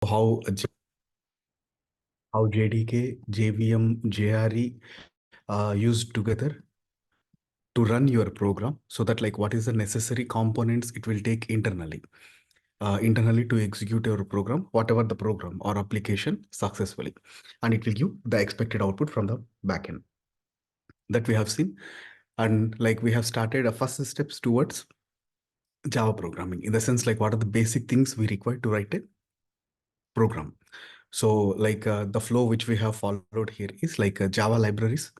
how JDK, JVM, JRE used together to run your program, so that like what is the necessary components it will take internally to execute your program, whatever the program or application successfully, and it will give the expected output from the backend that we have seen. And like we have started a first steps towards Java programming, in the sense like what are the basic things we require to write a program. So like the flow which we have followed here is like Java libraries.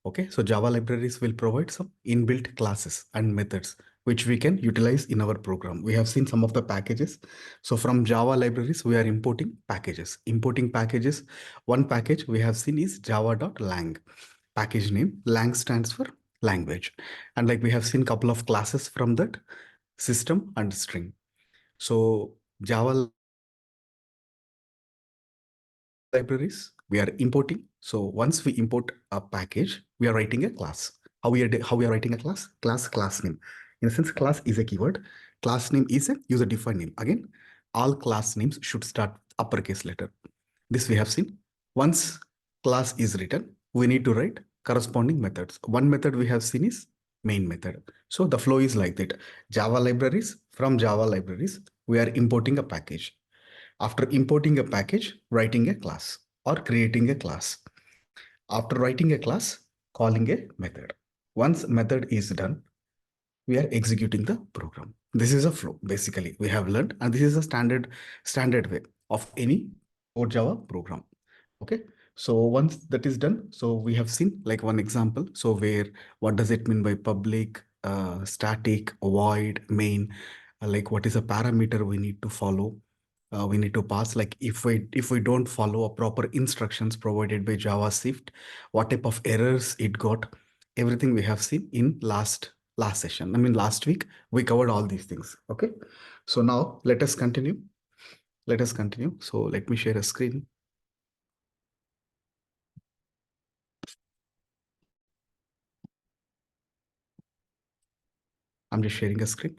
Okay, so Java libraries will provide some inbuilt classes and methods which we can utilize in our program. We have seen some of the packages. So from Java libraries, we are importing packages. Importing packages, one package we have seen is java.lang. Package name, lang stands for language. And like we have seen couple of classes from that, system and string. So Java libraries we are importing. So once we import a package, we are writing a class. How we are writing a class? Class name. In a sense, class is a keyword. Class name is a user defined name. Again, all class names should start uppercase letter. This we have seen. Once class is written, we need to write corresponding methods. One method we have seen is main method. So the flow is like that. Java libraries, from Java libraries, we are importing a package. After importing a package, writing a class or creating a class. After writing a class, calling a method. Once method is done, we are executing the program. This is a flow, basically, we have learned, and this is a standard way of any core Java program. Okay, so once that is done, so we have seen like one example. So where, what does it mean by public, static, void, main, like what is a parameter we need to follow, we need to pass, like if we don't follow a proper instructions provided by JavaScript, what type of errors it got, everything we have seen in last session. I mean, last week we covered all these things. Okay, so now let us continue. So let me share a screen. I'm just sharing a screen.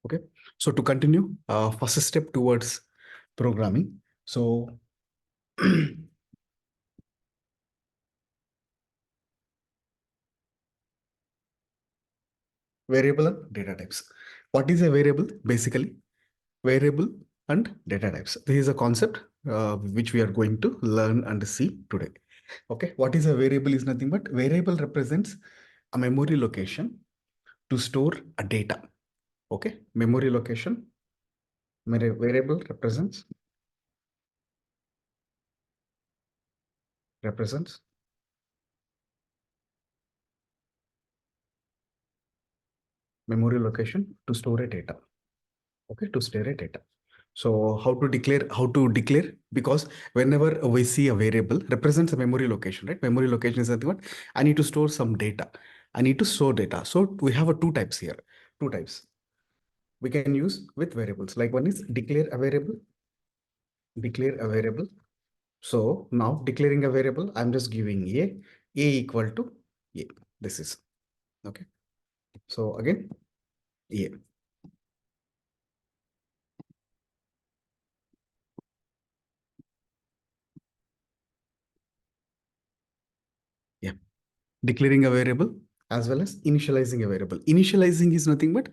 Okay, so to continue, first step towards programming. So variable and data types. What is a variable? Basically, variable and data types. This is a concept which we are going to learn and see today. Okay, what is a variable is nothing but variable represents a memory location to store a data. Okay, memory location, variable represents memory location to store a data. Okay, to store a data. So how to declare? Because whenever we see a variable represents a memory location, right? Memory location is nothing but I need to store some data. I need to store data. So we have two types here. Two types we can use with variables. Like one is declare a variable. Declare a variable. So now declaring a variable, I'm just giving a equal to a. This is okay. So again, a. Yeah. Declaring a variable as well as initializing a variable. Initializing is nothing but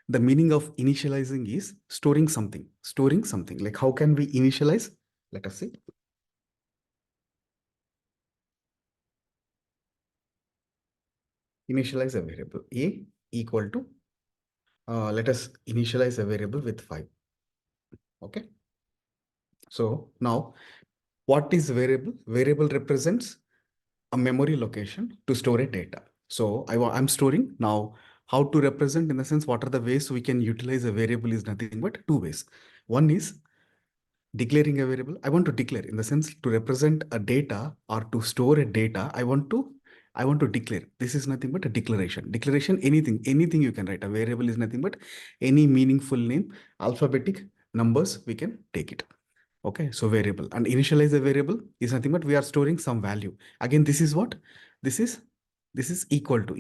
the meaning of initializing is storing something. Storing something. Like how can we initialize? Let us see. Initialize a variable. A equal to, let us initialize a variable with 5. Okay. So now what is variable? Variable represents a memory location to store a data. So I'm storing now. How to represent, in the sense, what are the ways we can utilize a variable is nothing but two ways. One is declaring a variable. I want to declare, in the sense, to represent a data or to store a data. I want to declare. This is nothing but a declaration. Declaration, anything you can write. A variable is nothing but any meaningful name, alphabetic numbers, we can take it. Okay, so variable, and initialize a variable is nothing but we are storing some value. Again, this is what? This is This is equal to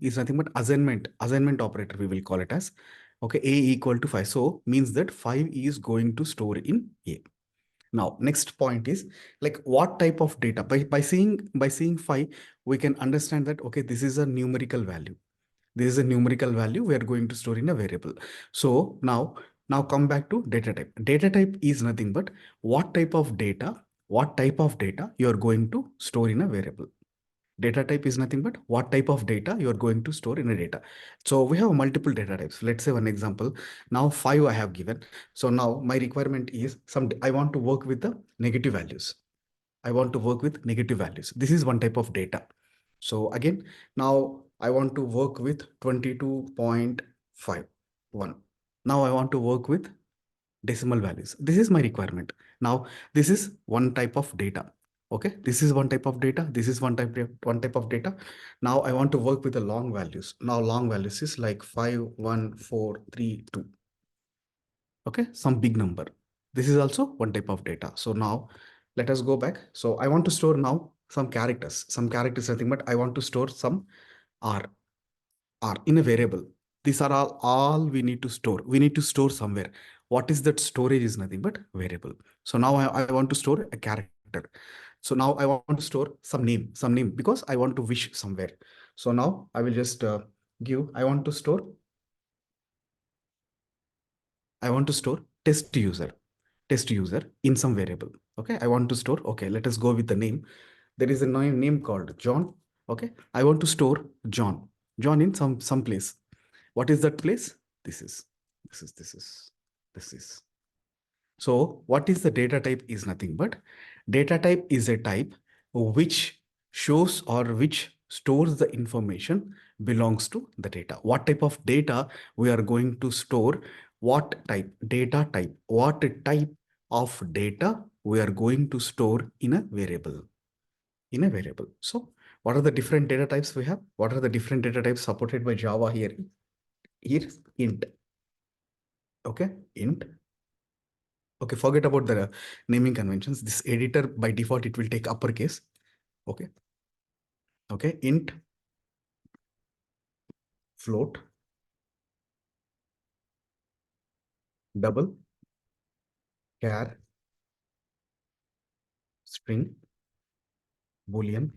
is nothing but assignment operator, we will call it as. Okay, a equal to 5. So means that 5 is going to store in a. Now, next point is like what type of data. By seeing 5, we can understand that, okay, this is a numerical value. This is a numerical value we are going to store in a variable. So now come back to data type. Data type is nothing but what type of data you are going to store in a variable. Data type is nothing but what type of data you are going to store in a data. So we have multiple data types. Let's say one example. Now 5 I have given. So now my requirement is I want to work with the negative values. I want to work with negative values. This is one type of data. So again, now I want to work with 22.51. Now I want to work with decimal values. This is my requirement. Now this is one type of data. Okay, this is one type of data. This is one type of data. Now I want to work with the long values. Now long values is like 5, 1, 4, 3, 2. Okay, some big number. This is also one type of data. So now let us go back. So I want to store now some characters. Some characters, I think, but I want to store some R. R in a variable. These are all we need to store. We need to store somewhere. What is that storage is nothing but variable. So now I want to store a character. So now I want to store some name because I want to wish somewhere. So now I will just I want to store test user in some variable. Okay, I want to store, okay, let us go with the name. There is a name called John. Okay, I want to store John in some place. What is that place? This is, this is, this is, this is. So what is the data type is nothing but data type is a type which shows or which stores the information belongs to the data. What type of data we are going to store? What type data type? What type of data we are going to store in a variable? In a variable. So what are the different data types we have? What are the different data types supported by Java here? Here's int. Okay, int. Okay, forget about the naming conventions. This editor by default, it will take uppercase. Okay. Okay, int, float, double, char, string, boolean,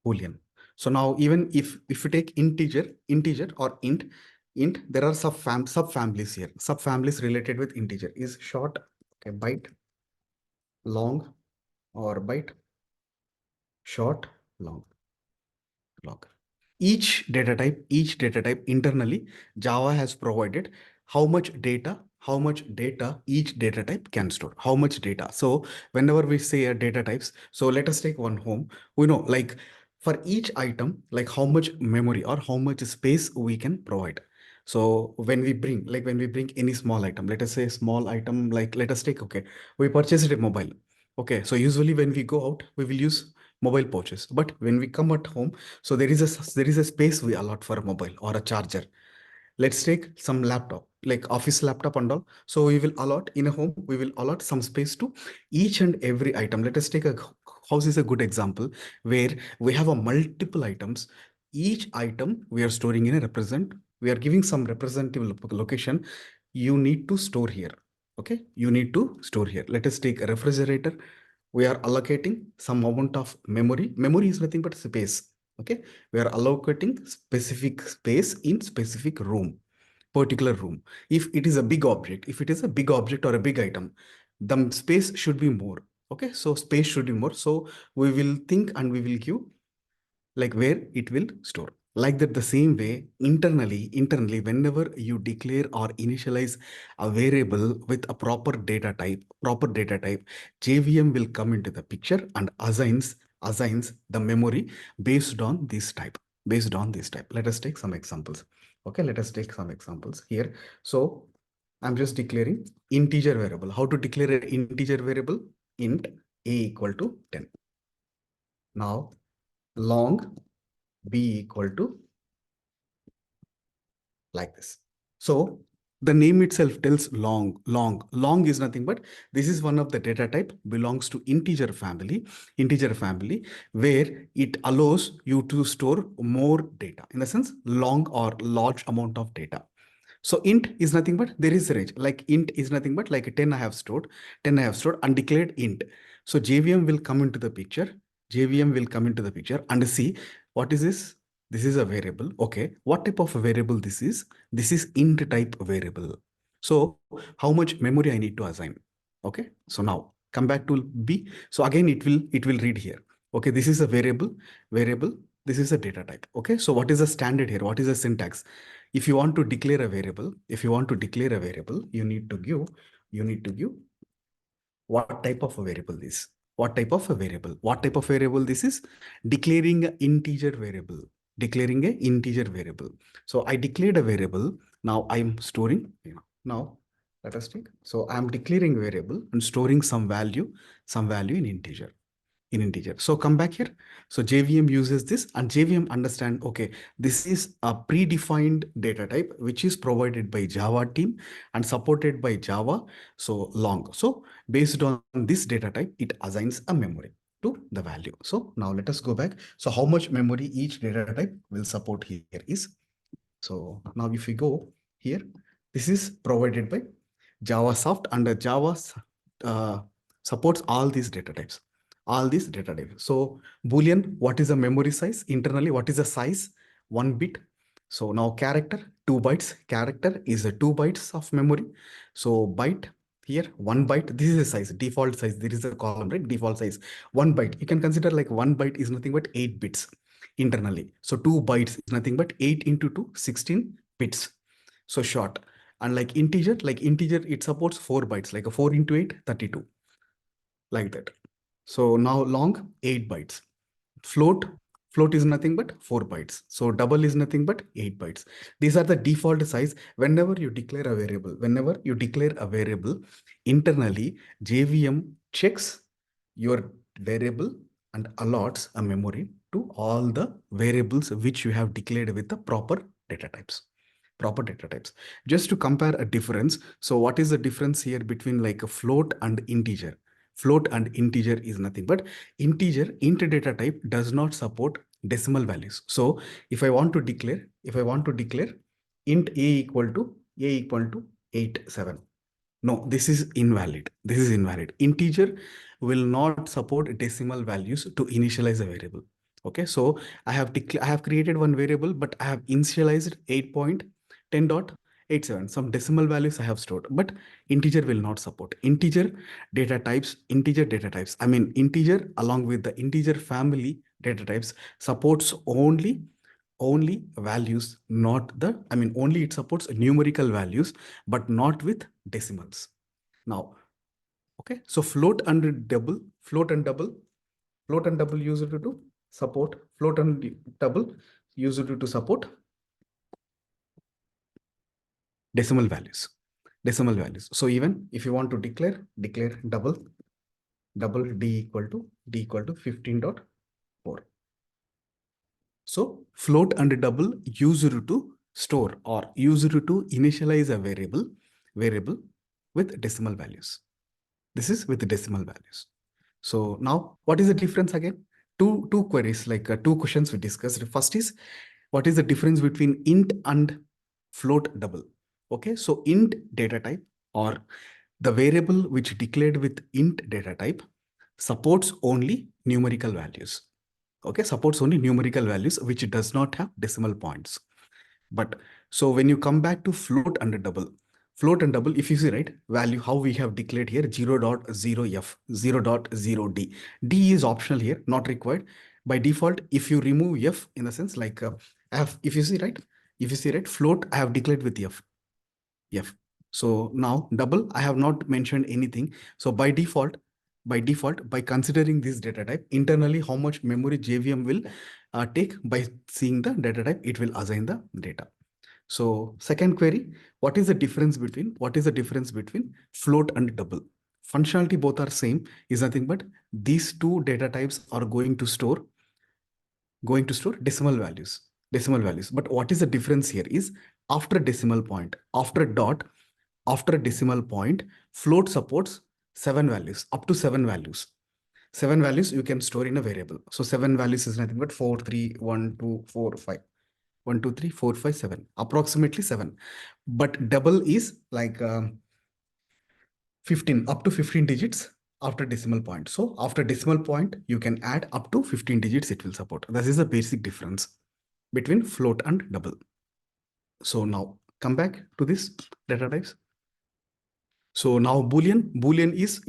boolean. So now even if you take integer or int, there are subfamilies here. Subfamilies related with integer is short, okay, byte, long, or byte, short, long, long. Each data type internally, Java has provided how much data each data type can store, how much data. So whenever we say a data types, so let us take one home, we know like for each item, like how much memory or how much space we can provide. So when we bring any small item, let us say small item, like let us take, okay, we purchased a mobile. Okay, so usually when we go out, we will use mobile pouches, but when we come at home, so there is a space we allot for a mobile or a charger. Let's take some laptop, like office laptop and all. So we will allot in a home, we will allot some space to each and every item. Let us take a house is a good example where we have a multiple items. Each item we are storing in a represent, we are giving some representative location. You need to store here. Okay, you need to store here. Let us take a refrigerator. We are allocating some amount of memory. Memory is nothing but space. Okay, we are allocating specific space in specific room, particular room. If it is a big object, or a big item, the space should be more. Okay, so space should be more. So we will think and we will give like where it will store. Like that, the same way, internally, whenever you declare or initialize a variable with a proper data type, JVM will come into the picture and assigns the memory based on this type. Let us take some examples. Okay, let us take some examples here. So I'm just declaring integer variable. How to declare an integer variable? Int a equal to 10. Now long b equal to like this. So The name itself tells long, long. Long is nothing but this is one of the data type belongs to integer family, where it allows you to store more data. In the sense, long or large amount of data. So int is nothing but there is a range. Like int is nothing but like 10 I have stored, undeclared int. So JVM will come into the picture. JVM will come into the picture and see what is this? This is a variable. Okay. What type of a variable this is? This is int type variable. So how much memory I need to assign? Okay. So now come back to B. So again, it will read here. Okay. This is a variable. This is a data type. Okay. So what is the standard here? What is the syntax? If you want to declare a variable, you need to give what type of a variable this. What type of a variable? What type of variable this is? Declaring an integer variable. Declaring an integer variable. So I declared a variable. Now I'm storing. Now let us take. So I'm declaring variable and storing some value in integer. So come back here. So JVM uses this and JVM understand, okay, this is a predefined data type, which is provided by Java team and supported by Java. So long. So based on this data type, it assigns a memory to the value. So now let us go back. So how much memory each data type will support here is. So now if we go here, this is provided by JavaSoft and Java supports all these data types. So Boolean, what is the memory size? Internally, what is the size? 1 bit. So now character, 2 bytes. Character is a 2 bytes of memory. So byte here, 1 byte. This is the size, default size. There is a column, right? Default size, 1 byte. You can consider like 1 byte is nothing but 8 bits internally. So 2 bytes is nothing but 8 into 2, 16 bits. So short. And like integer, it supports 4 bytes, like a 4 into 8, 32. Like that. So now long, 8 bytes. Float is nothing but 4 bytes. So double is nothing but 8 bytes. These are the default size. Whenever you declare a variable, internally JVM checks your variable and allots a memory to all the variables which you have declared with the proper data types. Just to compare a difference. So what is the difference here between like a float and integer? Float and integer is nothing but int data type does not support decimal values. So if I want to declare int a equal to 87. No, this is invalid. Integer will not support decimal values to initialize a variable. Okay, so I have created one variable, but I have initialized 8.10.87. Some decimal values I have stored, but integer will not support. Integer data types. I mean, integer along with the integer family data types supports only values, not the, I mean, only it supports numerical values, but not with decimals. Now, okay, so float and double used to support float and double used to support decimal values. So even if you want to declare double d equal to 15.4. So float and double used to store or used to initialize a variable with decimal values. This is with decimal values. So now what is the difference again? Two queries, like two questions we discussed. First is, what is the difference between int and float double? Okay, so int data type or the variable which declared with int data type supports only numerical values. Okay, supports only numerical values which does not have decimal points. But so when you come back to float and double, if you see, right, value, how we have declared here 0.0f, 0.0d. D is optional here, not required. By default, if you remove f, in the sense like if you see, right, float, I have declared with f. So now double, I have not mentioned anything. So by default, by considering this data type, internally, how much memory JVM will take by seeing the data type, it will assign the data. So second query, what is the difference between float and double? Functionality both are same, is nothing but these two data types are going to store decimal values. But what is the difference here is after decimal point, after dot, after decimal point, float supports 7 values, up to 7 values. 7 values you can store in a variable. So 7 values is nothing but 4, 3, 1, 2, 4, 5. 1, 2, 3, 4, 5, 7. Approximately 7. But double is like 15, up to 15 digits after decimal point. So after decimal point, you can add up to 15 digits it will support. This is the basic difference between float and double. So now come back to this data types. So now Boolean is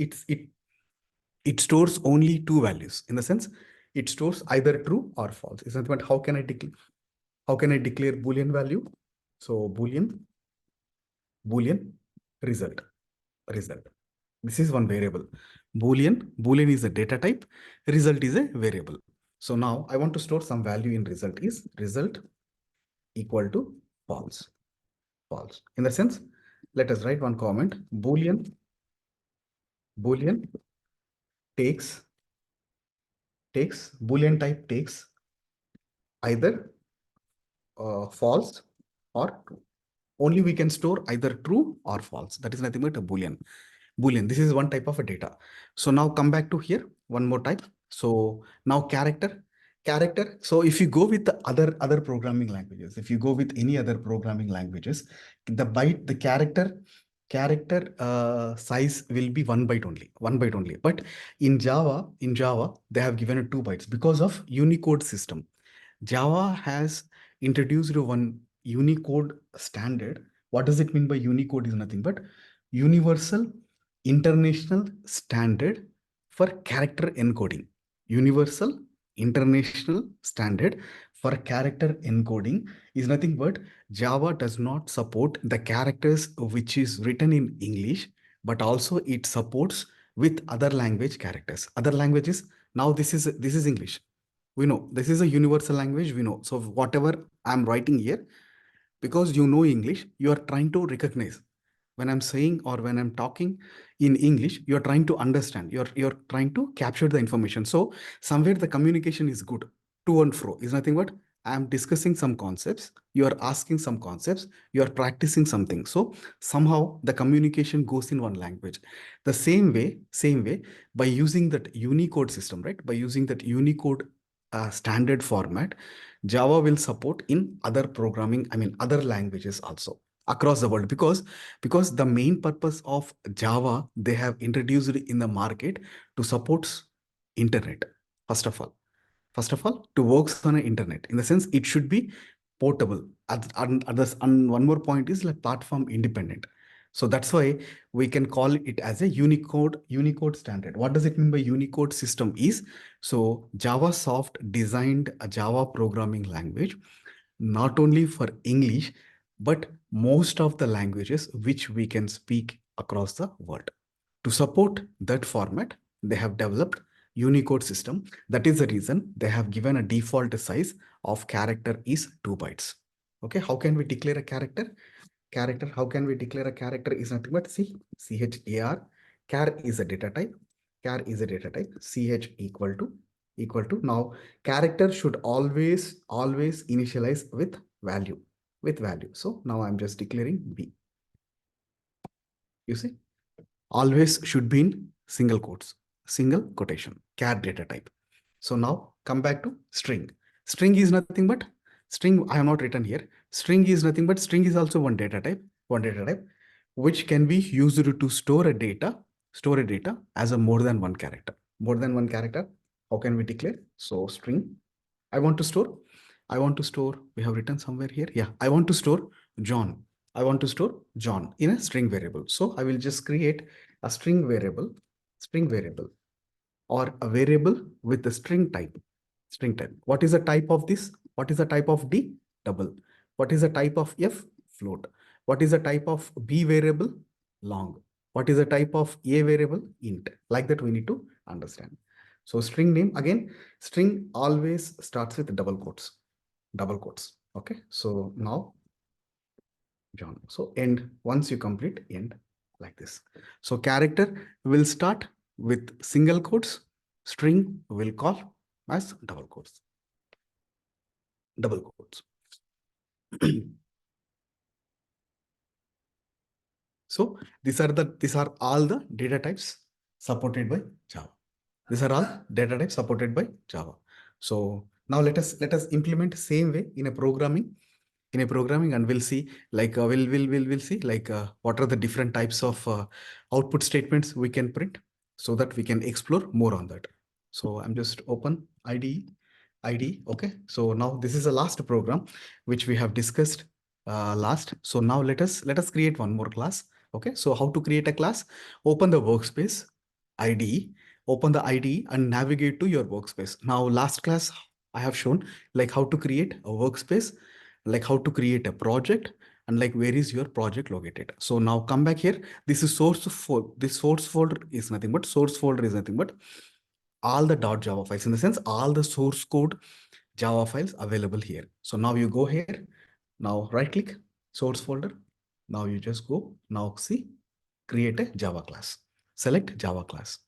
it stores only two values, in the sense it stores either true or false. Isn't it? How can I declare Boolean value? So Boolean result. This is one variable. Boolean is a data type, result is a variable. So now I want to store some value in result. Is result equal to false? In the sense, let us write one comment. Boolean takes Boolean type takes either false or true. Only we can store either true or false. That is nothing but a Boolean. This is one type of a data. So now come back to here, one more type. So now character. So if you go with the other programming languages, if you go with any other programming languages, the character size will be 1 byte only. But in Java, they have given it 2 bytes because of Unicode system. Java has introduced one Unicode standard. What does it mean by Unicode? Is nothing but Universal International Standard for Character Encoding. Universal International Standard for Character Encoding is nothing but Java does not support the characters which is written in English, but also it supports with other language characters. Other languages, now this is English. We know this is a universal language. We know. So whatever I'm writing here, because you know English, you are trying to recognize when I'm saying or when I'm talking in English, you're trying to understand, you're trying to capture the information. So somewhere the communication is good. To and fro is nothing but I'm discussing some concepts, you are asking some concepts, you are practicing something. So somehow the communication goes in one language. The same way, by using that Unicode system, right? By using that Unicode standard format, Java will support in other programming, other languages also across the world, because the main purpose of Java, they have introduced in the market to support internet. First of all, to works on an internet, in the sense it should be portable. And one more point is like platform independent. So that's why we can call it as a Unicode standard. What does it mean by Unicode system is, so JavaSoft designed a Java programming language not only for English, but most of the languages which we can speak across the world. To support that format, they have developed Unicode system. That is the reason they have given a default size of character is 2 bytes. Okay, how can we declare a character? How can we declare a character is nothing but char. Char is a data type. Ch equal to now character should always initialize with value. So now I'm just declaring B. You see, always should be in single quotation, char data type. So now come back to string. String is nothing but string. I have not written here. String is nothing but string is also one data type, which can be used to store a data as a more than one character. How can we declare? So string, I want to store, we have written somewhere here. Yeah, I want to store John. In a string variable. So I will just create a string variable or a variable with the string type. What is the type of this? What is the type of D? Double. What is the type of F? Float. What is the type of B variable? Long. What is the type of A variable? Int. Like that we need to understand. So string name, again, string always starts with double quotes. Okay. So now John. So end, once you complete end like this. So character will start with single quotes, string will call as double quotes. So these are all the data types supported by Java. These are all data types supported by Java. So now let us implement same way in a programming, and we'll see like we'll see like what are the different types of output statements we can print, so that we can explore more on that. So I'm just open IDE. Okay, so now this is the last program which we have discussed last. So now let us create one more class. Okay, so how to create a class? Open the workspace IDE, open the IDE and navigate to your workspace. Now last class I have shown like how to create a workspace, like how to create a project, and like where is your project located. So now come back here. This is source folder. This source folder is nothing but all the .java files, in the sense all the source code Java files available here. So now you go here, now right click source folder. Now you just go, now see, create a Java class. Select Java class.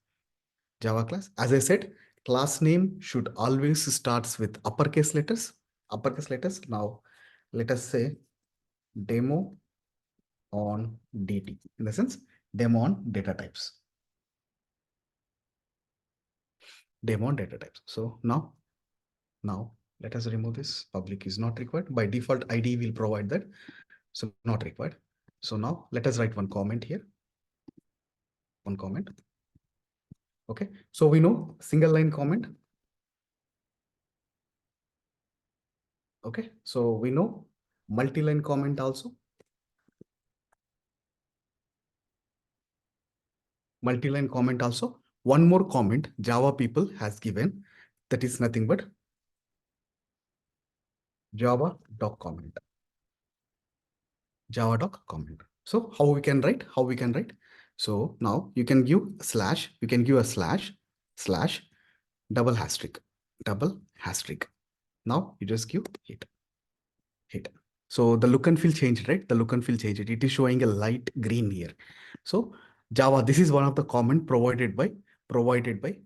Java class. As I said, class name should always starts with uppercase letters. Uppercase letters. Now let us say demo on DT, in the sense demo on data types. Demo on data types. So now let us remove this. Public is not required. By default, ID will provide that. So not required. So now let us write one comment here. One comment. Okay. So we know single line comment. Okay. So we know multi-line comment also. Multi-line comment also. One more comment Java people has given, that is nothing but Java doc comment. Java doc comment. So how we can write? How we can write? So now you can give slash. You can give a slash double asterisk. Now you just give hit. So the look and feel changed, right? The look and feel changed. It is showing a light green here. So Java, this is one of the comment provided by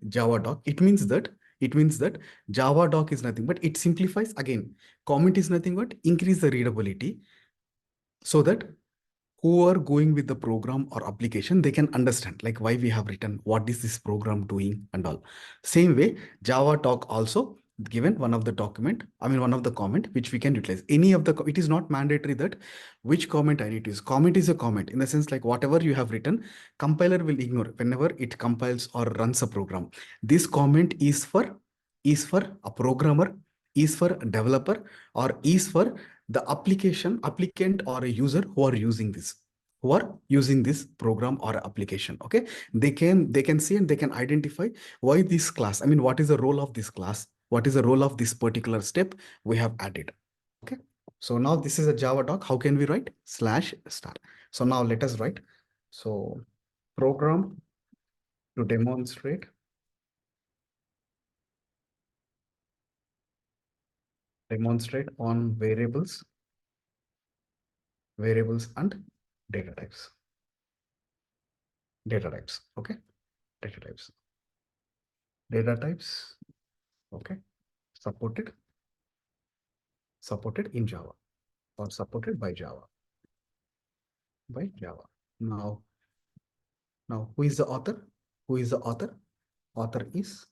Java doc. It means that Java doc is nothing but it simplifies. Again, comment is nothing but increase the readability, so that who are going with the program or application, they can understand like why we have written, what is this program doing and all. Same way, Java talk also given one of the one of the comment which we can utilize. Any of the, it is not mandatory that which comment I need to use. Comment is a comment, in the sense like whatever you have written, compiler will ignore whenever it compiles or runs a program. This comment is for a programmer, is for a developer, or is for the applicant or a user who are using this program or application. Okay, they can see and they can identify why this class, what is the role of this class, what is the role of this particular step we have added. Okay, so now this is a Java doc. How can we write? Slash star. So now let us write, so program to demonstrate on variables and data types. Okay, data types. Okay, supported in Java, or supported by Java. Now who is the author? Author is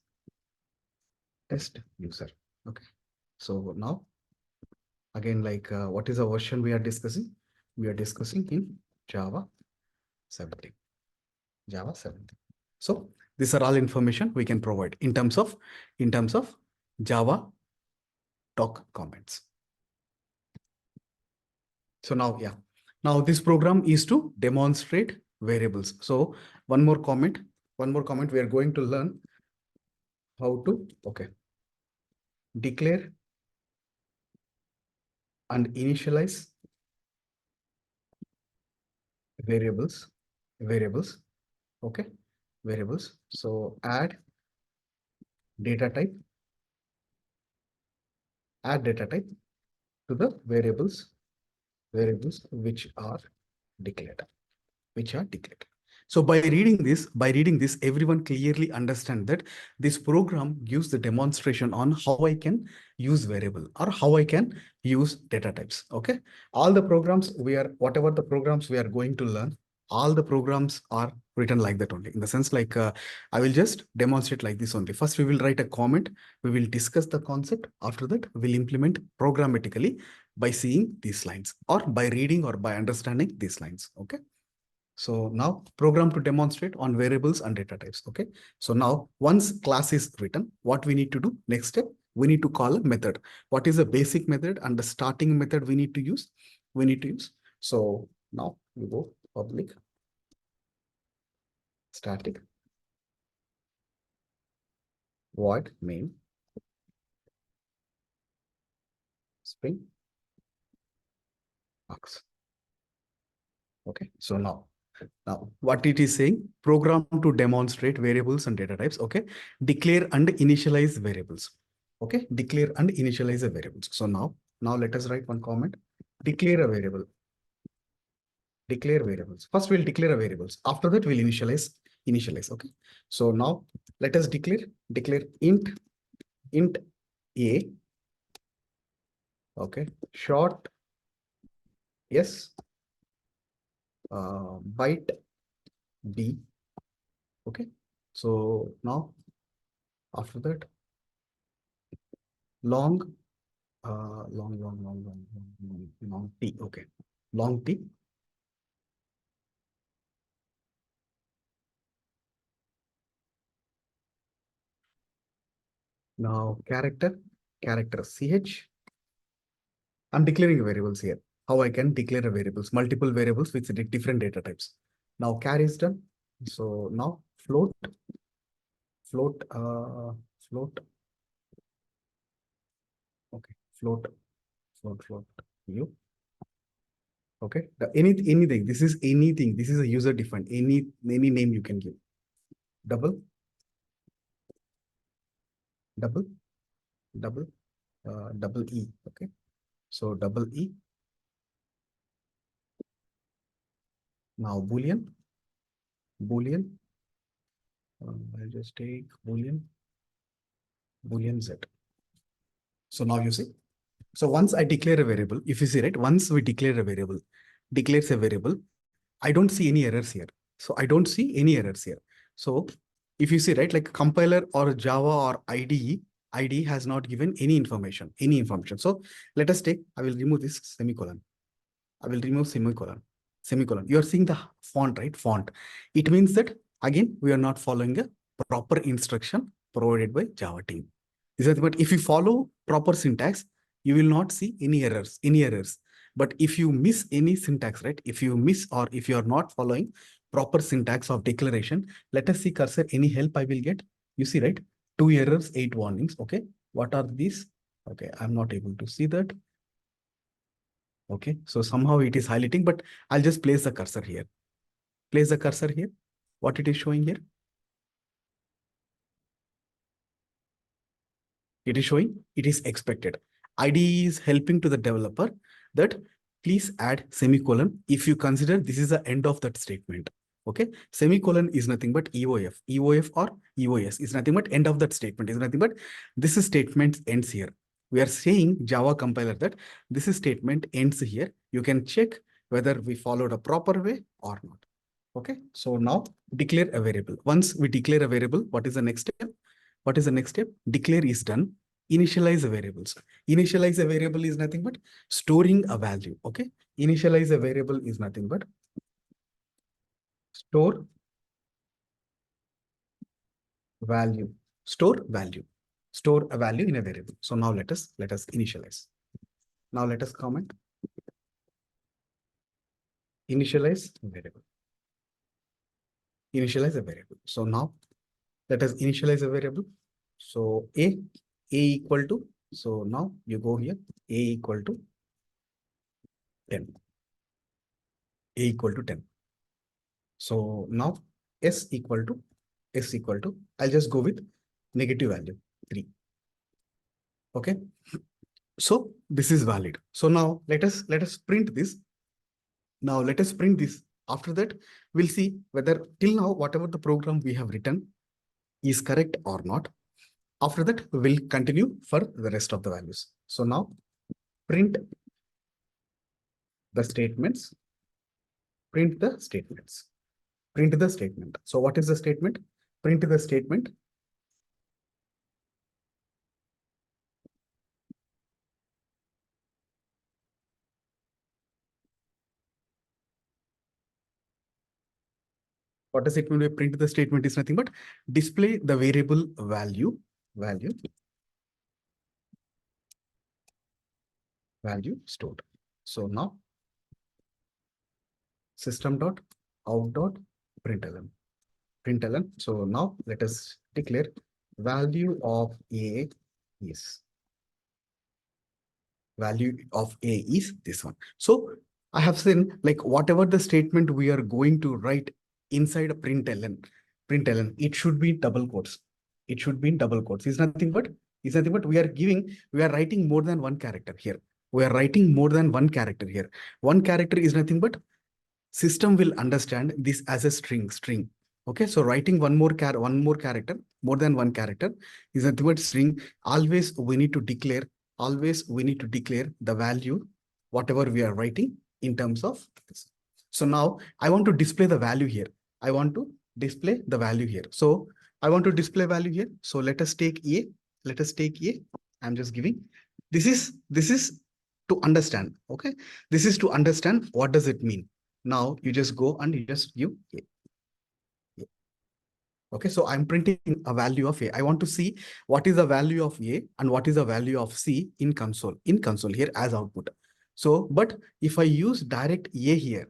test user. Okay, so now again, like what is the version we are discussing? We are discussing in Java 17. So these are all information we can provide in terms of Java doc comments. So now, now this program is to demonstrate variables. So one more comment, we are going to learn how to, declare and initialize variables. Okay, variables. So add data type to the variables which are declared. So by reading this, everyone clearly understand that this program gives the demonstration on how I can use variable or how I can use data types. Okay, all the programs whatever the programs we are going to learn, all the programs are written like that only, in the sense like I will just demonstrate like this only. First, we will write a comment. We will discuss the concept. After that, we'll implement programmatically by seeing these lines or by reading or by understanding these lines. Okay. So now program to demonstrate on variables and data types. Okay. So now once class is written, what we need to do next step, we need to call a method. What is the basic method and the starting method we need to use? So now we go public static void main string box. Okay. So now what it is saying, program to demonstrate variables and data types. Okay. Declare and initialize variables. Okay. Declare and initialize the variables. So now let us write one comment. Declare a variable. Declare variables. First we'll declare a variables. After that we'll initialize. Okay. So now let us declare int a. Okay. Short s byte b. Okay. So now after that long t. Okay. Long t. Now character ch. I'm declaring variables here. How I can declare a variables, multiple variables with different data types. Now char is done. So now float. Okay, float u. Okay, anything. This is anything. This is a user defined. Any name you can give. Double E. Okay, so double E. Now boolean. I'll just take boolean z. So now you see. So once I declare a variable, if you see, right, once we declare a variable, declares a variable, I don't see any errors here. So I don't see any errors here. So if you see, right, like compiler or Java or IDE has not given any information. So let us take, I will remove this semicolon. I will remove semicolon. You are seeing the font, right? Font. It means that, again, we are not following a proper instruction provided by Java team. But if you follow proper syntax, you will not see any errors. But if you miss any syntax, right? If you miss or if you are not following proper syntax of declaration, let us see cursor, any help I will get. You see, right? 2 errors, 8 warnings. Okay. What are these? Okay. I'm not able to see that. Okay. So somehow it is highlighting, but I'll just place the cursor here. What it is showing here? It is showing it is expected. IDE is helping to the developer that please add semicolon if you consider this is the end of that statement. Okay, semicolon is nothing but EOF or EOS is nothing but end of that statement, is nothing but this statement ends here. We are saying Java compiler that this statement ends here. You can check whether we followed a proper way or not. Okay, so now declare a variable. Once we declare a variable, what is the next step? Declare is done. Initialize the variables. Initialize a variable is nothing but storing a value. Okay. Initialize a variable is nothing but store value. Store a value in a variable. So now let us initialize. Now let us comment. Initialize a variable. So now let us initialize a variable. So a equal to, so now you go here, a equal to 10. So now s equal to, I'll just go with negative value 3. Okay. So this is valid. So now let us print this. After that, we'll see whether till now, whatever the program we have written is correct or not. After that, we'll continue for the rest of the values. So now print the statements print the statements. Print the statement. So what is the statement? Print the statement. What does it mean by print the statement is nothing but display the variable value stored. So now system dot out dot println. So now let us declare value of a is this one. So I have seen like whatever the statement we are going to write inside a println, it should be double quotes. It should be in double quotes. It's nothing but we are writing more than one character here. We are writing more than one character here. One character is nothing but system will understand this as a string. Okay, so writing one more character, more than one character is nothing but string. Always we need to declare the value whatever we are writing in terms of this. So now I want to display the value here. So I want to display value here. So let us take a. I'm just giving. This is to understand. Okay, this is to understand what does it mean. Now you just go and you just give a. Okay, so I'm printing a value of a. I want to see what is the value of a and what is the value of c in console here as output. So, but if I use direct a here,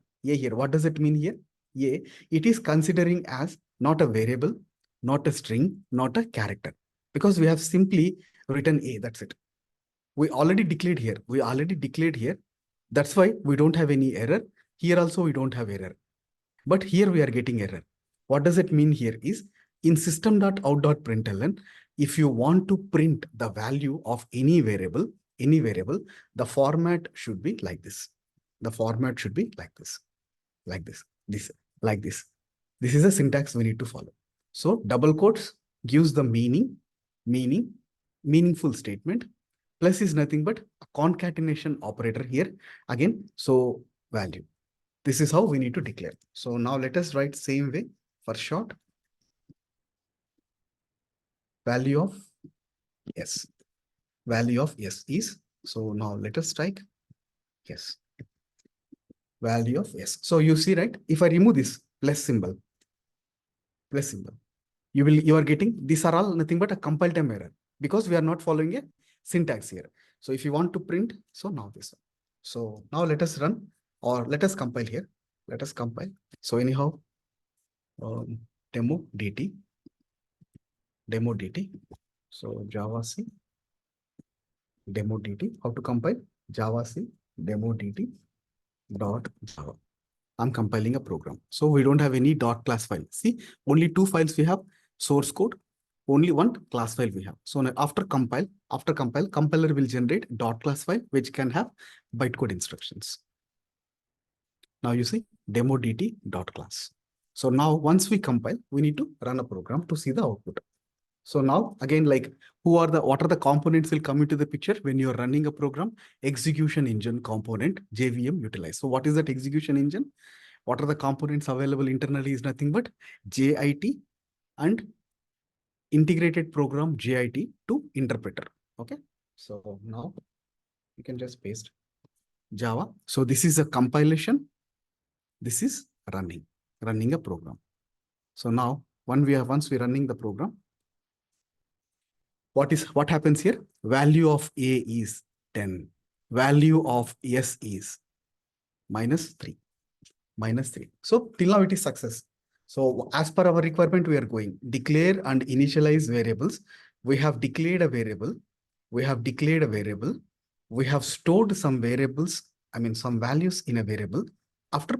what does it mean here? A, it is considering as not a variable, not a string, not a character, because we have simply written a. That's it. We already declared here. That's why we don't have any error. Here also we don't have error. But here we are getting error. What does it mean here is in system.out.println, if you want to print the value of any variable, the format should be like this. The format should be like this, like this. This is a syntax we need to follow. So double quotes gives the meaningful statement. Plus is nothing but a concatenation operator here again. So value. This is how we need to declare. So now let us write same way for short. Value of yes. Value of yes is. So now let us strike yes. Value of yes. So you see, right? If I remove this plus symbol, you are getting these are all nothing but a compile time error because we are not following a syntax here. So if you want to print, so now this one. So now let us run or let us compile here. Let us compile. So anyhow, demo dt. So Java C demo dt. How to compile? Java C demo dt dot Java. I'm compiling a program. So we don't have any dot class file. See, only two files we have, source code, only one class file we have. So now after compile, compiler will generate dot class file, which can have bytecode instructions. Now you see demo dt dot class. So now once we compile, we need to run a program to see the output. So now again, like what are the components will come into the picture when you're running a program? Execution engine component, JVM utilize. So what is that execution engine? What are the components available internally is nothing but JIT and integrated program JIT to interpreter. Okay. So now you can just paste Java. So this is a compilation. This is running a program. So now once we're running the program, what happens here? Value of A is 10. Value of S is -3. So till now it is success. So as per our requirement, we are going declare and initialize variables. We have declared a variable. We have stored some variables, some values in a variable. After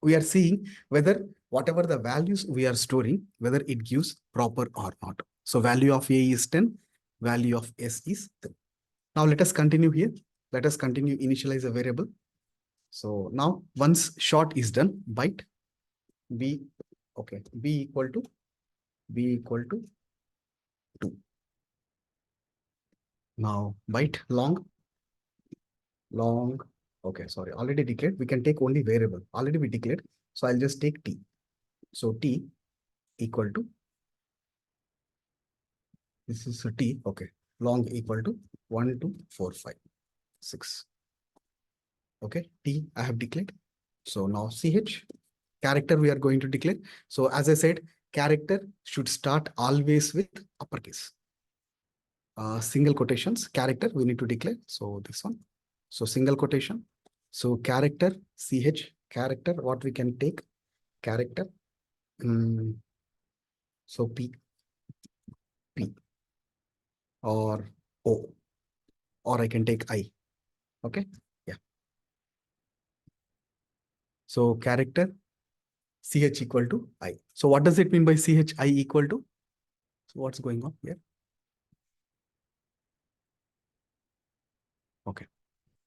we are seeing whether whatever the values we are storing, whether it gives proper or not. So value of A is 10, value of S is 10. Now let us continue here. Let us continue initialize a variable. So now once short is done, byte b equal to 2. Now byte long. Okay, sorry, already declared. We can take only variable. Already we declared. So I'll just take T. So T equal to, this is a T, okay. Long equal to 1, 2, 4, 5, 6. Okay, T I have declared. So now CH, character we are going to declare. So as I said, character should start always with uppercase. Single quotations, character we need to declare. So this one. So single quotation. So character, CH, character, what we can take, character. So P, or O, or I can take I. Okay, yeah. So character, CH equal to I. So what does it mean by CH I equal to? So what's going on here? Okay.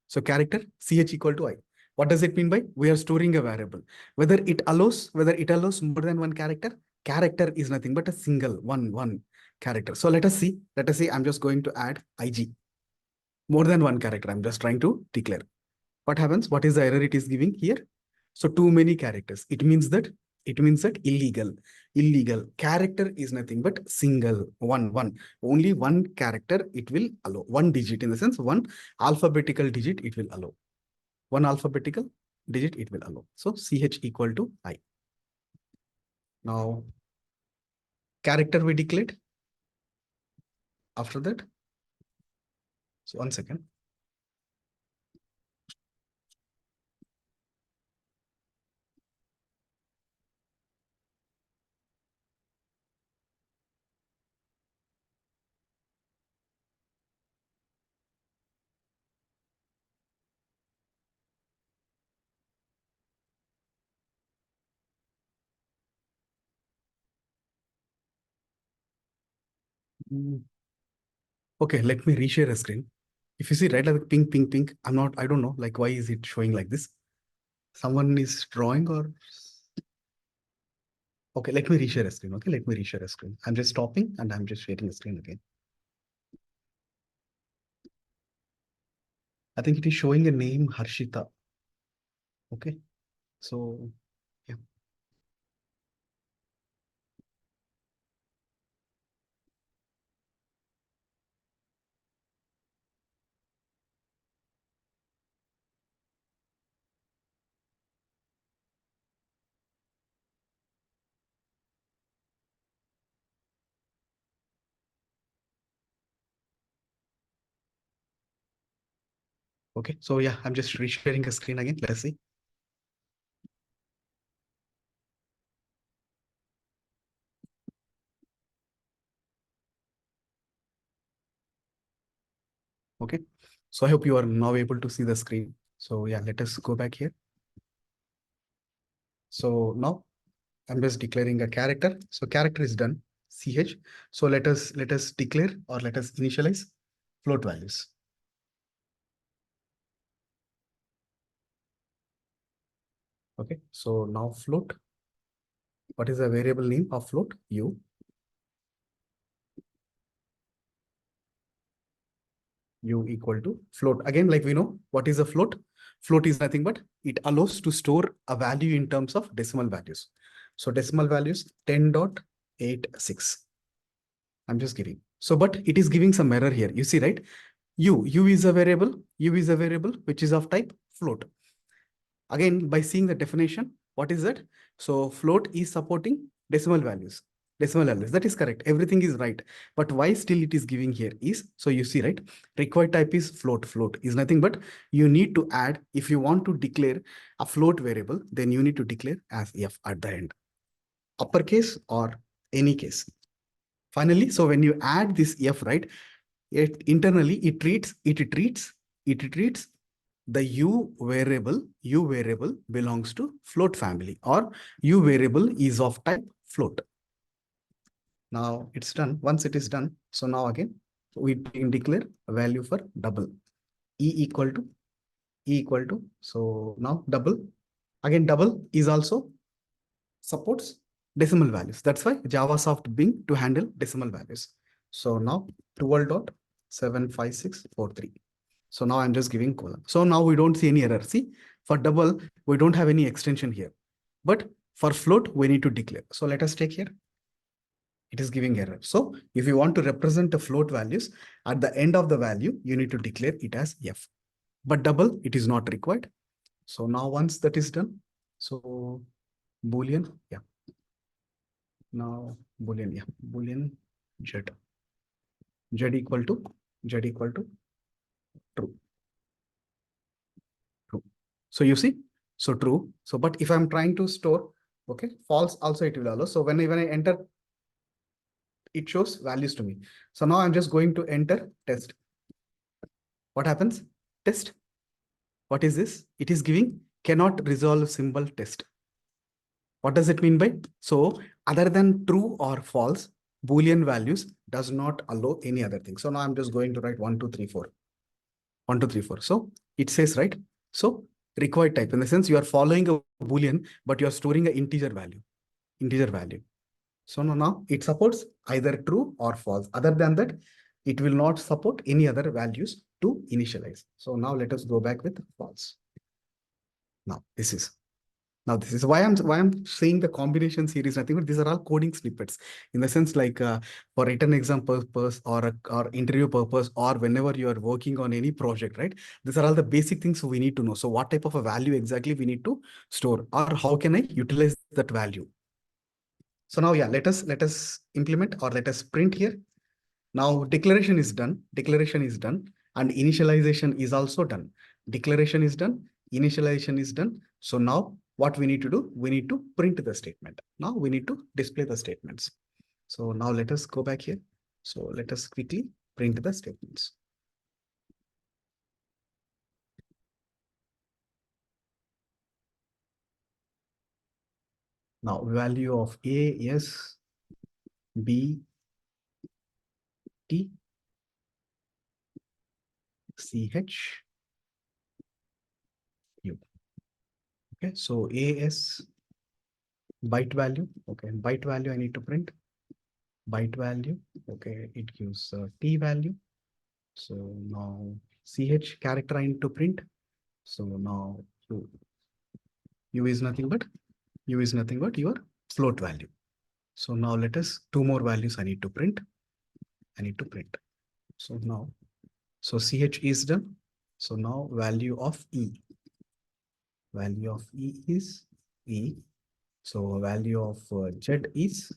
So character CH equal to I. What does it mean by we are storing a variable? Whether it allows more than one character, character is nothing but a single one character. So let us see. I'm just going to add IG. More than one character. I'm just trying to declare. What happens? What is the error it is giving here? So too many characters. It means that illegal character is nothing but single one. Only one character it will allow. One digit, in the sense one alphabetical digit it will allow. One alphabetical digit it will allow. So CH equal to I. Now character we declared. After that, so 1 second. Okay, let me reshare a screen. If you see right, like pink, I don't know, like why is it showing like this? Someone is drawing or? Okay, let me reshare a screen. Okay, let me reshare a screen. I'm just stopping and I'm just sharing a screen again. I think it is showing a name Harshita. Okay, so yeah. Okay, so yeah, I'm just resharing a screen again. Let us see. Okay, so I hope you are now able to see the screen. So yeah, let us go back here. So now I'm just declaring a character. So character is done. CH. So let us declare or let us initialize float values. Okay, so now float. What is the variable name of float? U. U equal to float. Again, like we know, what is a float? Float is nothing but it allows to store a value in terms of decimal values. So decimal values 10.86. I'm just giving. So, but it is giving some error here. You see, right? U is a variable. U is a variable which is of type float. Again, by seeing the definition, what is that? So float is supporting decimal values. Decimal values. That is correct. Everything is right. But why still it is giving here is, so you see, right? Required type is float. Float is nothing but you need to add, if you want to declare a float variable, then you need to declare as F at the end. Uppercase or any case. Finally, so when you add this F, right, internally it treats the U variable belongs to float family, or U variable is of type float. Now it's done. Once it is done, so now again we can declare a value for double. E equal to, so now double, again double is also supports decimal values. That's why JavaSoft Bing to handle decimal values. So now 12.75643. So now I'm just giving colon. So now we don't see any error. See, for double, we don't have any extension here. But for float, we need to declare. So let us take here. It is giving error. So if you want to represent the float values at the end of the value, you need to declare it as F. But double, it is not required. So now once that is done, so Boolean, yeah. Now Boolean, yeah, Boolean Z. Z equal to true. True. So you see, so true. So, but if I'm trying to store, okay, false also it will allow. So when I enter, it shows values to me. So now I'm just going to enter test. What happens? Test. What is this? It is giving cannot resolve symbol test. What does it mean by? So other than true or false, Boolean values does not allow any other thing. So now I'm just going to write 1, 2, 3, 4. 1, 2, 3, 4. So it says, right? So required type in the sense you are following a Boolean, but you are storing an integer value. So now it supports either true or false. Other than that, it will not support any other values to initialize. So now let us go back with false. Now this is why I'm saying the combination series. I think these are all coding snippets in the sense like for written exam purpose or interview purpose or whenever you are working on any project, right? These are all the basic things we need to know. So what type of a value exactly we need to store, or how can I utilize that value? So now, yeah, let us implement or let us print here. Now declaration is done. And initialization is also done. Declaration is done. Initialization is done. So now what we need to do? We need to print the statement. Now we need to display the statements. So now let us go back here. So let us quickly print the statements. Now value of A is B, T, C, H, U. Okay, so A is byte value. Okay, byte value I need to print. Byte value. Okay, it gives T value. So now CH character I need to print. So now U is nothing but your float value. So now let us two more values I need to print. So now, so CH is done. So now value of E. Value of E is E. So value of Z is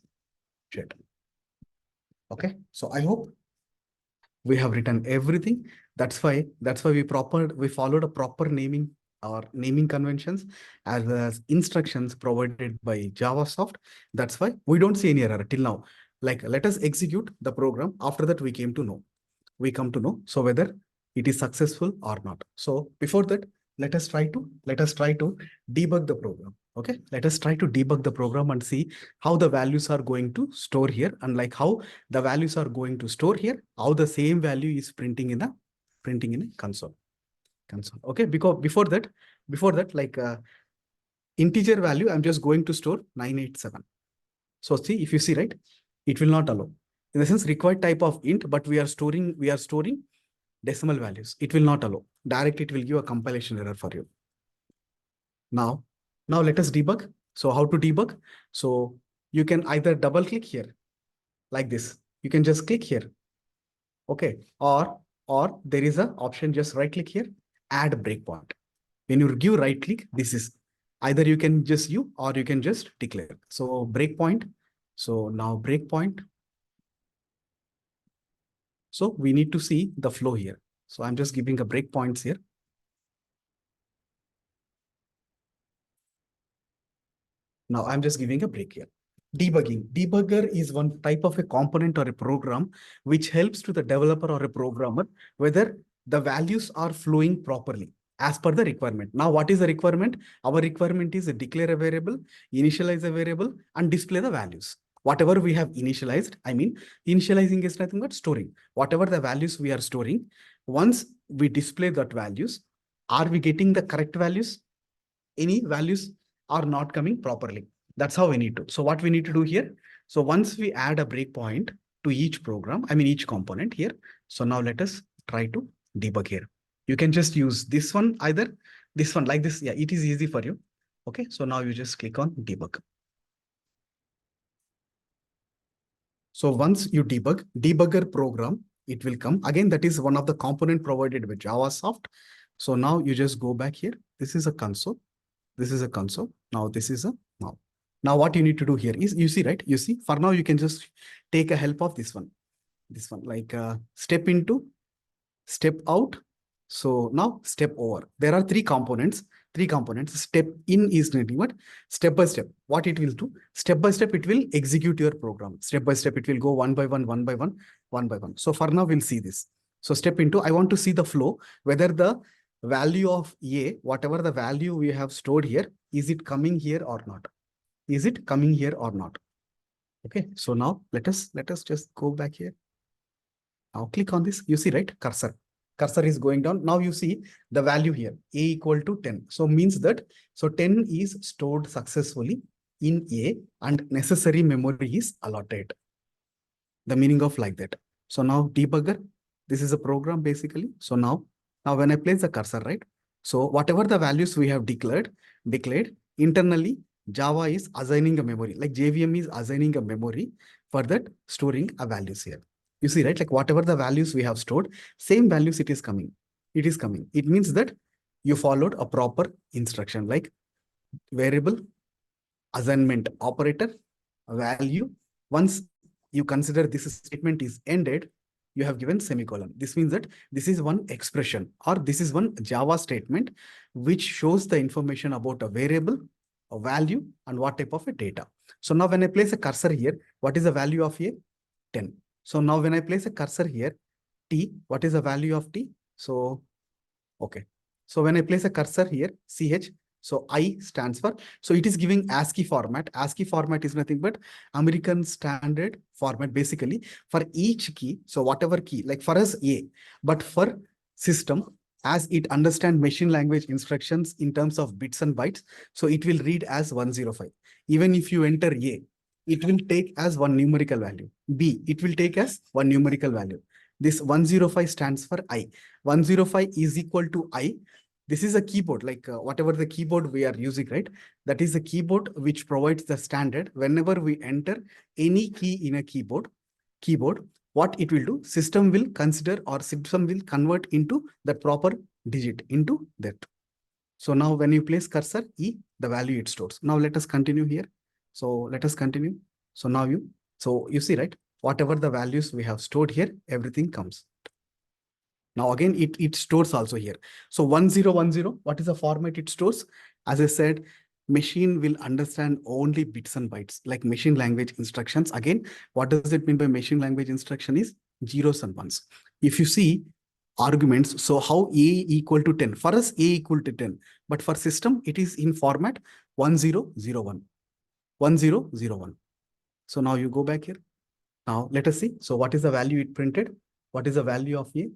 Z. Okay. So I hope we have written everything. That's why we followed a proper naming or naming conventions as well as instructions provided by JavaSoft. That's why we don't see any error till now. Like let us execute the program. After that, we come to know so whether it is successful or not. So before that, let us try to debug the program. Okay, let us try to debug the program and see how the values are going to store here, and like how the values are going to store here, how the same value is printing in a console. Okay, because before that, like integer value, I'm just going to store 987. So see, if you see, right, it will not allow. In the sense required type of int, but we are storing decimal values. It will not allow. Direct, it will give a compilation error for you. Now let us debug. So how to debug? So you can either double click here like this. You can just click here. Okay. Or there is an option, just right click here, add breakpoint. When you give right click, this is either you can just or you can just declare. So breakpoint. So now breakpoint. So we need to see the flow here. So I'm just giving a breakpoints here. Now I'm just giving a break here. Debugging. Debugger is one type of a component or a program which helps to the developer or a programmer whether the values are flowing properly as per the requirement. Now, what is the requirement? Our requirement is a declare a variable, initialize a variable, and display the values. Whatever we have initialized, I mean, initializing is nothing but storing. Whatever the values we are storing, once we display that values, are we getting the correct values? Any values are not coming properly. That's how we need to. So what we need to do here? So once we add a breakpoint to each program, I mean each component here. So now let us try to debug here. You can just use this one, either this one like this. Yeah, it is easy for you. Okay, so now you just click on debug. So once you debugger program, it will come. Again, that is one of the component provided by JavaSoft. So now you just go back here. This is a console. This is a console. Now this is a now. Now what you need to do here is, you see, right? You see, for now you can just take a help of this one. This one, like step into, step out. So now step over. There are three components. Step in is nothing but step by step. What it will do? Step by step, it will execute your program. Step by step, it will go one by one, one by one, one by one. So for now, we'll see this. So step into, I want to see the flow, whether the value of A, whatever the value we have stored here, is it coming here or not? Is it coming here or not? Okay. So now let us just go back here. Now click on this. You see, right? Cursor is going down. Now you see the value here, A equal to 10. So means that, so 10 is stored successfully in A and necessary memory is allotted. The meaning of like that. So now debugger, this is a program basically. So now when I place the cursor, right? So whatever the values we have declared internally, Java is assigning a memory, like JVM is assigning a memory for that storing a values here. You see, right? Like whatever the values we have stored, same values it is coming. It is coming. It means that you followed a proper instruction, like variable assignment operator value. Once you consider this statement is ended, you have given semicolon. This means that this is one expression, or this is one Java statement which shows the information about a variable, a value, and what type of a data. So now when I place a cursor here, what is the value of A? 10. So now when I place a cursor here, T, what is the value of T? So, okay. So when I place a cursor here, CH, so I stands for, so it is giving ASCII format. ASCII format is nothing but American Standard Format, basically for each key. So whatever key, like for us A, but for system, as it understand machine language instructions in terms of bits and bytes, so it will read as 105. Even if you enter A, it will take as one numerical value. B, it will take as one numerical value. This 105 stands for I. 105 is equal to I. This is a keyboard, like whatever the keyboard we are using, right? That is a keyboard which provides the standard. Whenever we enter any key in a keyboard, what it will do, system will consider, or system will convert into the proper digit into that. So now when you place cursor E, the value it stores. Now let us continue here. So let us continue. So now you see, right? Whatever the values we have stored here, everything comes. Now again, it stores also here. So 1010, what is the format it stores? As I said, machine will understand only bits and bytes, like machine language instructions. Again, what does it mean by machine language instruction is zeros and ones. If you see arguments, so how A equal to 10, for us A equal to 10, but for system it is in format 1001. 1001. So now you go back here. Now let us see. So what is the value it printed? What is the value of A?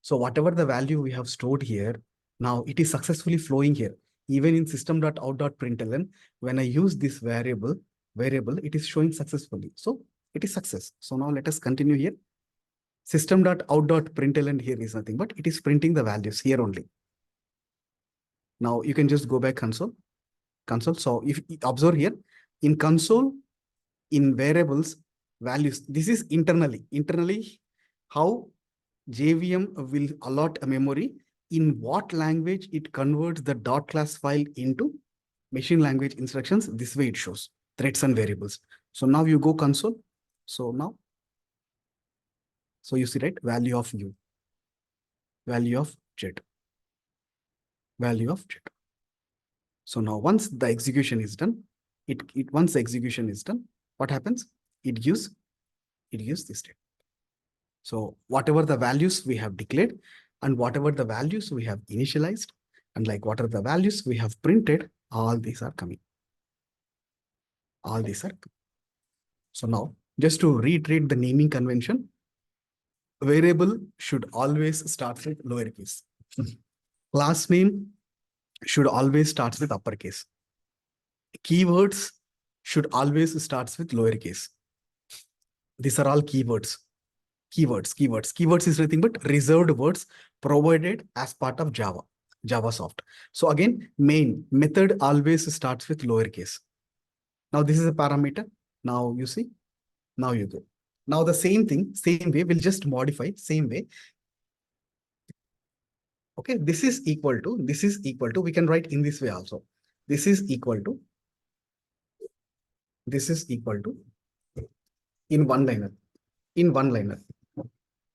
So whatever the value we have stored here, now it is successfully flowing here. Even in system.out.println, when I use this variable, it is showing successfully. So it is success. So now let us continue here. System.out.println here is nothing but it is printing the values here only. Now you can just go back console. So if you observe here in console, in variables, values, this is internally how JVM will allot a memory, in what language it converts the dot class file into machine language instructions. This way it shows threads and variables. So now you go console. So now, so you see, right? Value of U, value of Z, value of Z. So now once the execution is done, once the execution is done, what happens? It gives this data. So whatever the values we have declared and whatever the values we have initialized, and like what are the values we have printed, all these are coming. All these are coming. So now just to reiterate the naming convention, variable should always start with lowercase. Class name should always start with uppercase. Keywords should always start with lowercase. These are all keywords. Keywords is nothing but reserved words provided as part of Java. JavaSoft. So again, main method always starts with lowercase. Now this is a parameter. Now you see, now you go. Now the same thing, same way, we'll just modify, same way. Okay, this is equal to, we can write in this way also. This is equal to, in one liner,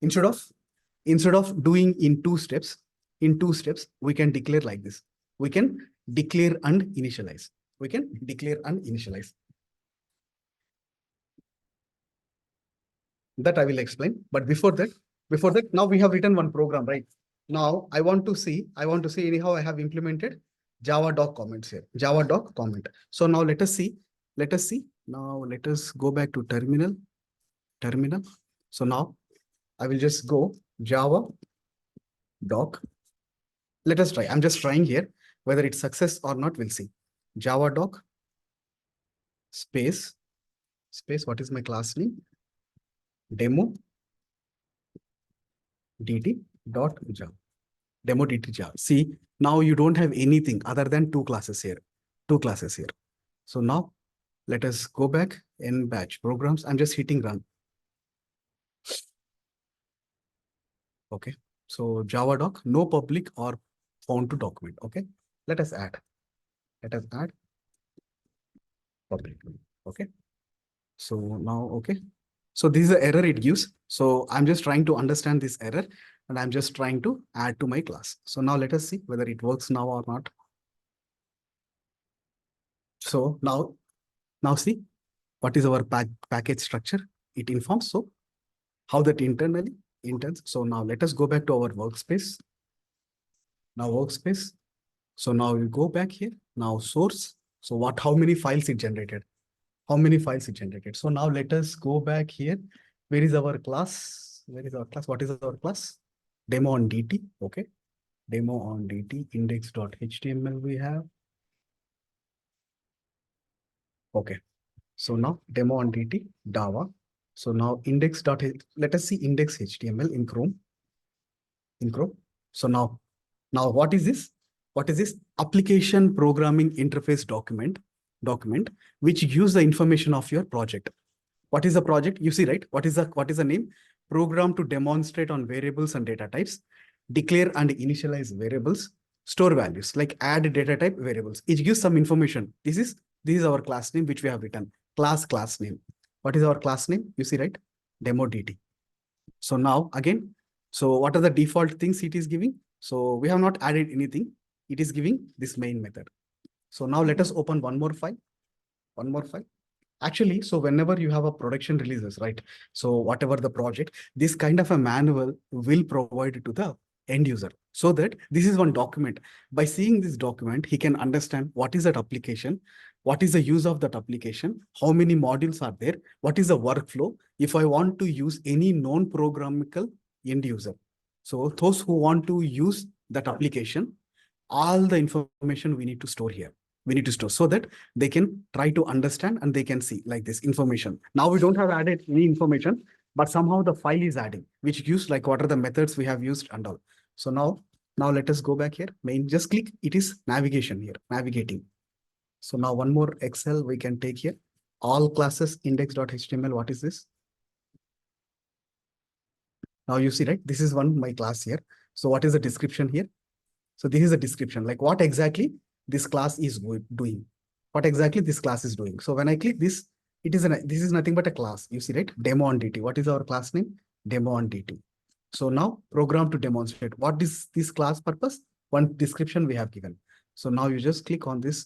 Instead of doing in two steps, we can declare like this. We can declare and initialize. That I will explain. But before that, now we have written one program, right? Now I want to see anyhow I have implemented Java doc comments here. Java doc comment. So now let us see. Now let us go back to terminal. So now I will just go Java doc. Let us try. I'm just trying here. Whether it's success or not, we'll see. Java doc space. What is my class name? Demo dt dot java. Demo dt java. See, now you don't have anything other than two classes here. So now let us go back in batch programs. I'm just hitting run. Okay. So Java doc, no public or found to document. Okay. Let us add public. Okay. So now, okay. So this is the error it gives. So I'm just trying to understand this error and I'm just trying to add to my class. So now let us see whether it works now or not. So now see what is our package structure. It informs. So how that internally interns. So now let us go back to our workspace. So now you go back here. Now source. So how many files it generated? So now let us go back here. Where is our class? What is our class? Demo on DT. Okay. Demo on DT index.html we have. Okay. So now demo on DT Java. So now let us see index.html in Chrome. So now what is this? Application programming interface document which gives the information of your project. What is the project? You see, right? What is the name? Program to demonstrate on variables and data types, declare and initialize variables, store values, like add data type variables. It gives some information. This is our class name, which we have written. Class name. What is our class name? You see, right? Demo DT. So now again, so what are the default things it is giving? So we have not added anything. It is giving this main method. So now let us open one more file. Actually, so whenever you have a production releases, right? So whatever the project, this kind of a manual will provide it to the end user. So that this is one document. By seeing this document, he can understand what is that application, what is the use of that application, how many modules are there, what is the workflow, if I want to use any non-programmable end user. So those who want to use that application, all the information we need to store here. So that they can try to understand and they can see like this information. Now we don't have added any information, but somehow the file is adding, which gives like what are the methods we have used and all. So now let us go back here. Main, just click, it is navigation here, navigating. So now one more Excel we can take here. All classes index.html. What is this? Now you see, right? This is my class here. So what is the description here? So this is a description, like what exactly this class is doing. So when I click this, this is nothing but a class. You see, right? Demo on DT. What is our class name? Demo on DT. So now program to demonstrate. What is this class purpose? One description we have given. So now you just click on this.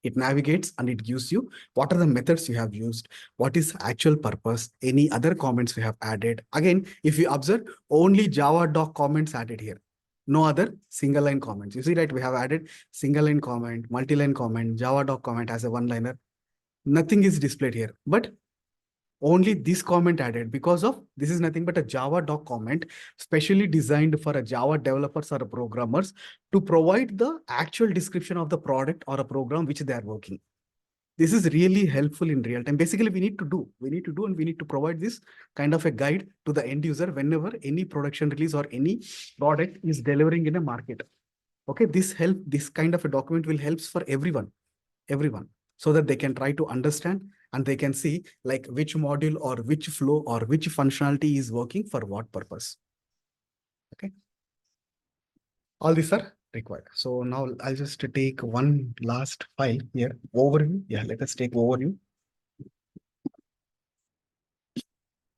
It navigates and it gives you what are the methods you have used, what is actual purpose, any other comments we have added. Again, if you observe, only Java doc comments added here. No other single line comments. You see, right? We have added single line comment, multi-line comment, Java doc comment as a one-liner. Nothing is displayed here, but only this comment added because of this is nothing but a Java doc comment specially designed for a Java developers or programmers to provide the actual description of the product or a program which they are working. This is really helpful in real time. Basically, we need to do and we need to provide this kind of a guide to the end user whenever any production release or any product is delivering in a market. Okay, this kind of a document will helps for everyone, so that they can try to understand and they can see like which module or which flow or which functionality is working for what purpose. Okay. All these are required. So now I'll just take one last file here. Overview. Yeah, let us take overview.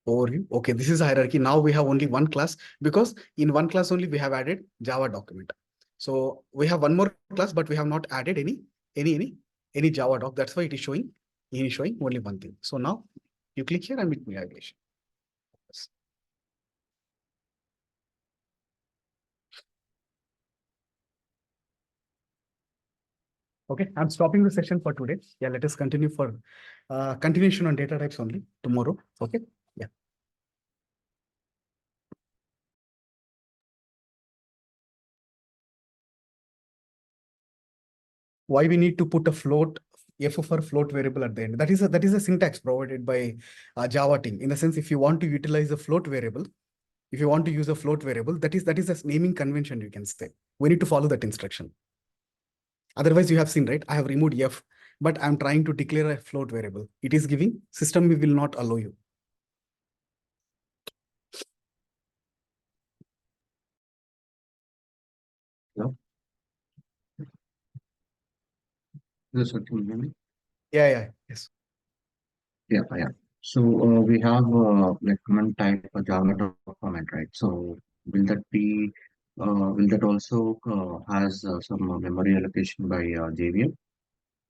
Overview. Okay, this is hierarchy. Now we have only one class because in one class only we have added Java document. So we have one more class, but we have not added any Java doc. That's why it is showing only one thing. So now you click here and it will be yes. Okay, I'm stopping the session for today. Yeah, let us continue for continuation on data types only tomorrow. Okay. Yeah. Why we need to put a float f for float variable at the end? That is a syntax provided by Java team. In the sense, if you want to utilize a float variable, if you want to use a float variable, that is a naming convention, you can say. We need to follow that instruction. Otherwise, you have seen, right? I have removed f, but I'm trying to declare a float variable. It is giving system will not allow you. Hello? Yes, sir. Can you hear me? Yeah. Yes. Yeah, yeah. So we have like command type a Java document, right? So will that be will that also has some memory allocation by JVM?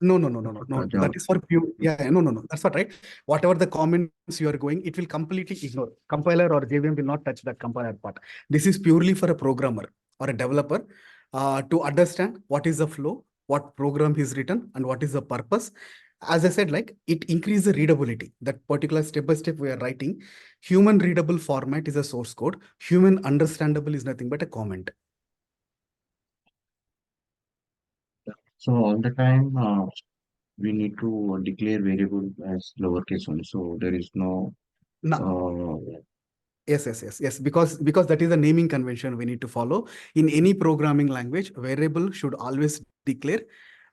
No. Java. That is for pure. Yeah, no. That's what, right? Whatever the comments you are going, it will completely ignore. Compiler or JVM will not touch that compiler part. This is purely for a programmer or a developer to understand what is the flow, what program is written, and what is the purpose. As I said, like it increases the readability. That particular step by step we are writing, human readable format is a source code. Human understandable is nothing but a comment. So all the time we need to declare variable as lowercase only. So there is no Now, uh, yes. Because that is a naming convention we need to follow. In any programming language, variable should always declare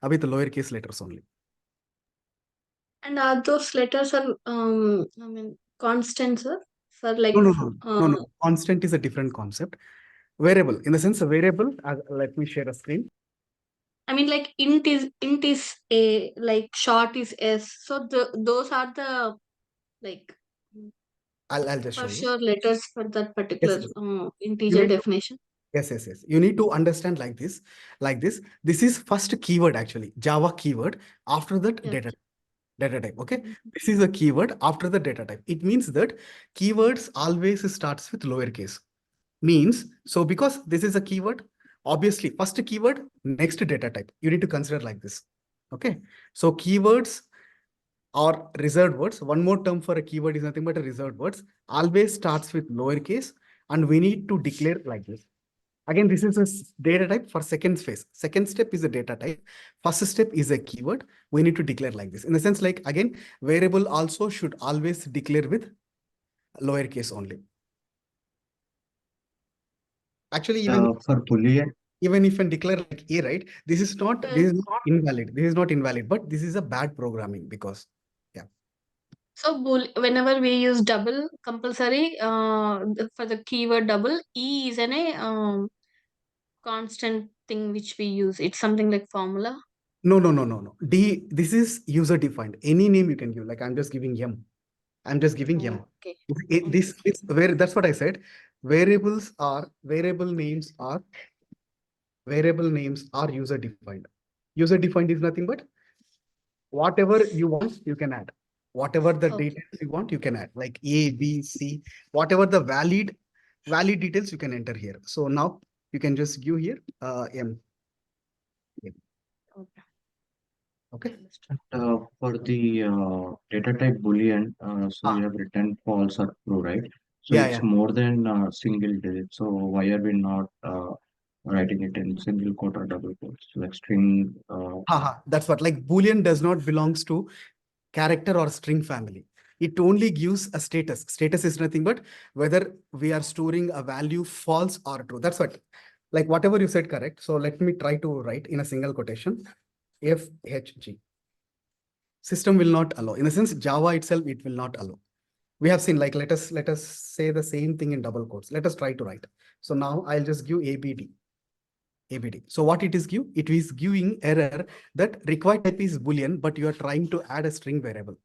with lowercase letters only. And are those letters are constants, sir? For like No. Constant is a different concept. Variable, in the sense, a variable. Let me share a screen. I mean, like int is a, like short is s. So those are the like I'll just for show you. sure letters for that Yes. particular You integer need to, definition. yes. You need to understand like this. This is first keyword actually. Java keyword. After that, Yeah. data type. Okay. Mhm. This is a keyword after the data type. It means that keywords always starts with lowercase. Means, so because this is a keyword, obviously first keyword, next data type. You need to consider like this. Okay. So keywords or reserved words. One more term for a keyword is nothing but a reserved words. Always starts with lowercase, and we need to declare like this. Again, this is a data type for second phase. Second step is a data type. First step is a keyword. We need to declare like this. In the sense, like again, variable also should always declare with lowercase only. Actually, for Boolean. even if I declare like A, right? This is not invalid. This is not invalid, but this is a bad programming because, yeah. So whenever we use double compulsory for the keyword double, e is a constant thing which we use. It's something like formula. No. This is user defined. Any name you can give. Like I'm just giving M. I'm just giving M. Okay. This is where that's what I said. Variable names are user defined. User defined is nothing but whatever you want, you can add. Whatever the Okay. details you want, you can add. Like A, B, C, whatever the valid details you can enter here. So now you can just give here M. Okay. Okay. For the data type Boolean, so Ah, you have written false or true, right? So yeah. it's more than single digit. So why are we not writing it in single quote or double quotes, like string? That's what, like Boolean does not belongs to character or string family. It only gives a status. Status is nothing but whether we are storing a value false or true. That's what. like whatever you said correct. So let me try to write in a single quotation, FHG. System will not allow. In a sense, Java itself, it will not allow. We have seen, like, let us say the same thing in double quotes. Let us try to write. So now I'll just give ABD. ABD. So what it is give? It is giving error that required type is Boolean, but you are trying to add a string variable.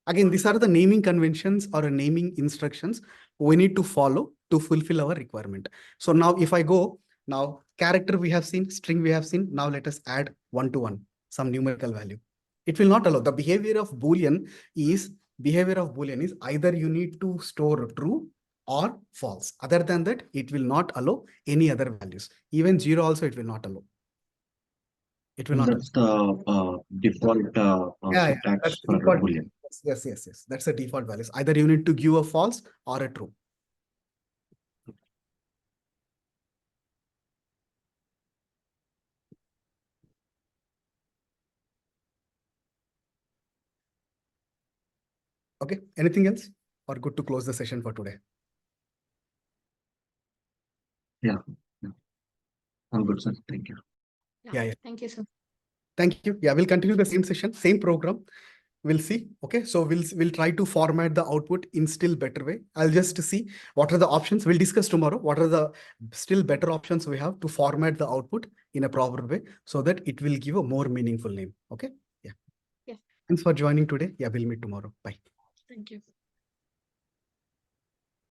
Again, these are the naming conventions or naming instructions we need to follow to fulfill our requirement. So now if I go, now character we have seen, string we have seen, now let us add 1 to 1, some numerical value. It will not allow. The behavior of Boolean is either you need to store true or false. Other than that, it will not allow any other values. Even 0 also it will not allow. It will not. That's the default Yeah, syntax that's for default. Boolean. Yes. That's the default values. Either you need to give a false or a true. Okay. Anything else? Or good to close the session for today? Yeah. I'm good, sir. Thank you. Yeah. Thank you, sir. Thank you. Yeah, we'll continue the same session, same program. We'll see. Okay, so we'll try to format the output in still better way. I'll just see what are the options. We'll discuss tomorrow. What are the still better options we have to format the output in a proper way so that it will give a more meaningful name. Okay. Yeah. Yeah. Thanks for joining today. Yeah, we'll meet tomorrow. Bye. Thank you.